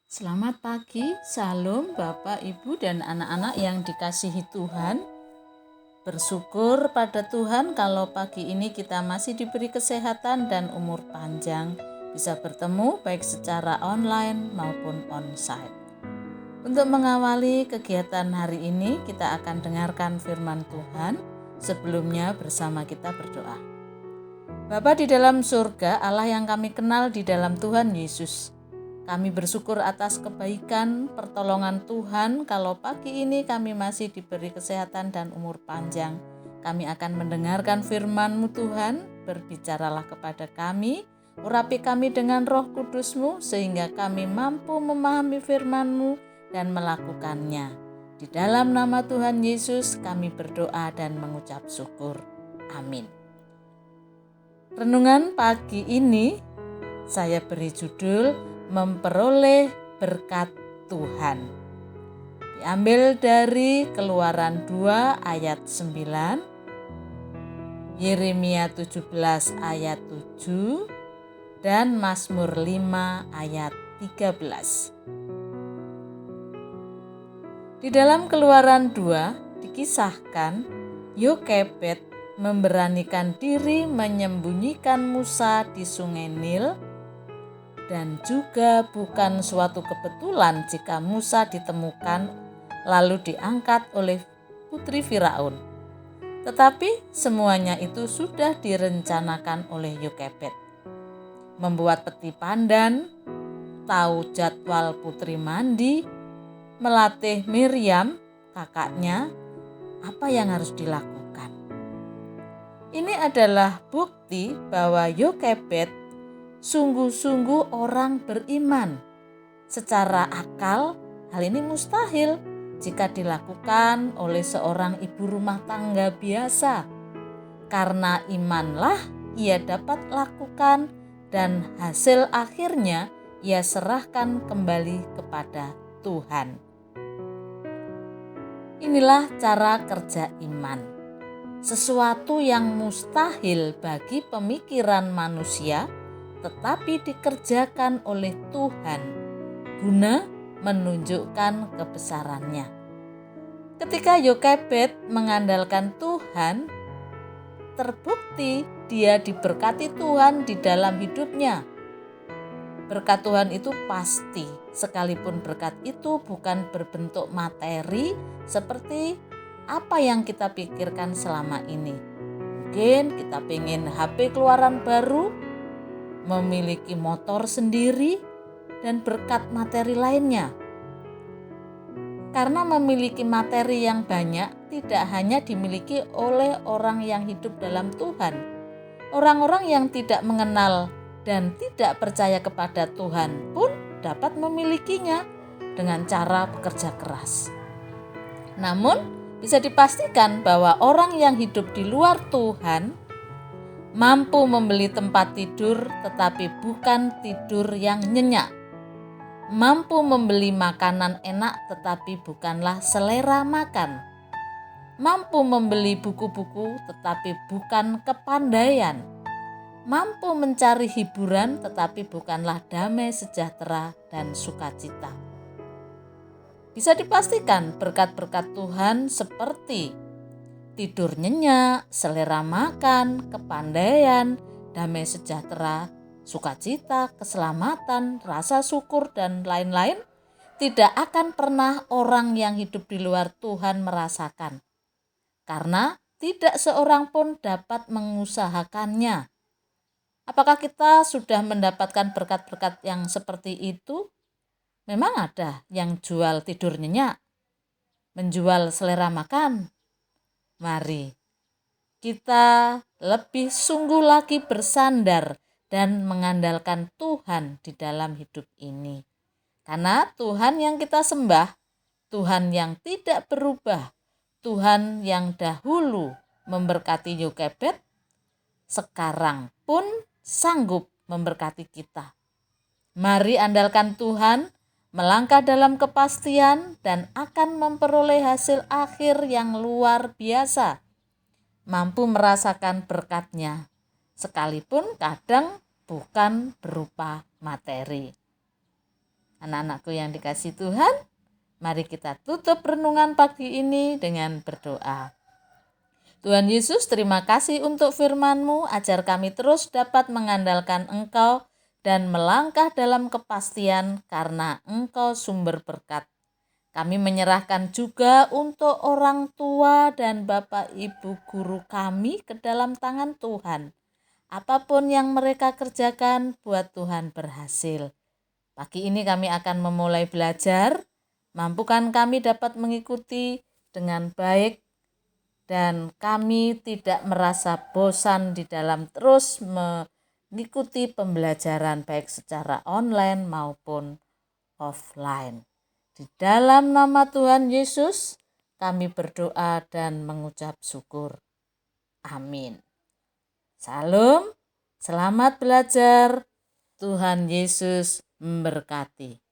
Selamat pagi, Salam Bapak, Ibu, dan anak-anak yang dikasihi Tuhan. Bersyukur pada Tuhan kalau pagi ini kita masih diberi kesehatan dan umur panjang, bisa bertemu baik secara online maupun onsite. Untuk mengawali kegiatan hari ini, kita akan dengarkan firman Tuhan. Sebelumnya bersama kita berdoa. Bapa di dalam surga, Allah yang kami kenal di dalam Tuhan Yesus, kami bersyukur atas kebaikan, pertolongan Tuhan kalau pagi ini kami masih diberi kesehatan dan umur panjang. Kami akan mendengarkan firman-Mu Tuhan, berbicaralah kepada kami, urapi kami dengan roh kudus-Mu sehingga kami mampu memahami firman-Mu dan melakukannya. Di dalam nama Tuhan Yesus kami berdoa dan mengucap syukur. Amin. Renungan pagi ini saya beri judul memperoleh berkat Tuhan. Diambil dari Keluaran 2 ayat 9, Yeremia 17 ayat 7, dan Mazmur 5 ayat 13. Di dalam Keluaran 2 dikisahkan Yokebed memberanikan diri menyembunyikan Musa di Sungai Nil. Dan juga bukan suatu kebetulan jika Musa ditemukan lalu diangkat oleh putri Firaun. Tetapi semuanya itu sudah direncanakan oleh Yokebed. Membuat peti pandan, tahu jadwal putri mandi, melatih Miriam, kakaknya, apa yang harus dilakukan. Ini adalah bukti bahwa Yokebed sungguh-sungguh orang beriman. Secara akal, hal ini mustahil jika dilakukan oleh seorang ibu rumah tangga biasa. Karena imanlah ia dapat lakukan dan hasil akhirnya ia serahkan kembali kepada Tuhan. Inilah cara kerja iman. Sesuatu yang mustahil bagi pemikiran manusia tetapi dikerjakan oleh Tuhan guna menunjukkan kebesarannya. Ketika Yokebed mengandalkan Tuhan, terbukti dia diberkati Tuhan di dalam hidupnya. Berkat Tuhan itu pasti, sekalipun berkat itu bukan berbentuk materi seperti apa yang kita pikirkan selama ini. Mungkin kita pengen HP keluaran baru, memiliki motor sendiri, dan berkat materi lainnya. Karena memiliki materi yang banyak tidak hanya dimiliki oleh orang yang hidup dalam Tuhan. Orang-orang yang tidak mengenal dan tidak percaya kepada Tuhan pun dapat memilikinya dengan cara bekerja keras. Namun, bisa dipastikan bahwa orang yang hidup di luar Tuhan mampu membeli tempat tidur tetapi bukan tidur yang nyenyak. Mampu membeli makanan enak tetapi bukanlah selera makan. Mampu membeli buku-buku tetapi bukan kepandaian. Mampu mencari hiburan tetapi bukanlah damai sejahtera dan sukacita. Bisa dipastikan berkat-berkat Tuhan seperti tidur nyenyak, selera makan, kepandaian, damai sejahtera, sukacita, keselamatan, rasa syukur, dan lain-lain tidak akan pernah orang yang hidup di luar Tuhan merasakan. Karena tidak seorang pun dapat mengusahakannya. Apakah kita sudah mendapatkan berkat-berkat yang seperti itu? Memang ada yang jual tidur nyenyak, menjual selera makan. Mari kita lebih sungguh lagi bersandar dan mengandalkan Tuhan di dalam hidup ini. Karena Tuhan yang kita sembah, Tuhan yang tidak berubah, Tuhan yang dahulu memberkati Yokebed, sekarang pun sanggup memberkati kita. Mari andalkan Tuhan, melangkah dalam kepastian dan akan memperoleh hasil akhir yang luar biasa. Mampu merasakan berkatnya, sekalipun kadang bukan berupa materi. Anak-anakku yang dikasihi Tuhan, mari kita tutup renungan pagi ini dengan berdoa. Tuhan Yesus, terima kasih untuk firman-Mu, ajar kami terus dapat mengandalkan Engkau dan melangkah dalam kepastian karena Engkau sumber berkat. Kami menyerahkan juga untuk orang tua dan Bapak Ibu guru kami ke dalam tangan Tuhan. Apapun yang mereka kerjakan, buat Tuhan berhasil. Pagi ini kami akan memulai belajar, mampukan kami dapat mengikuti dengan baik dan kami tidak merasa bosan di dalam terus mengikuti pembelajaran baik secara online maupun offline. Di dalam nama Tuhan Yesus, kami berdoa dan mengucap syukur. Amin. Salam, selamat belajar. Tuhan Yesus memberkati.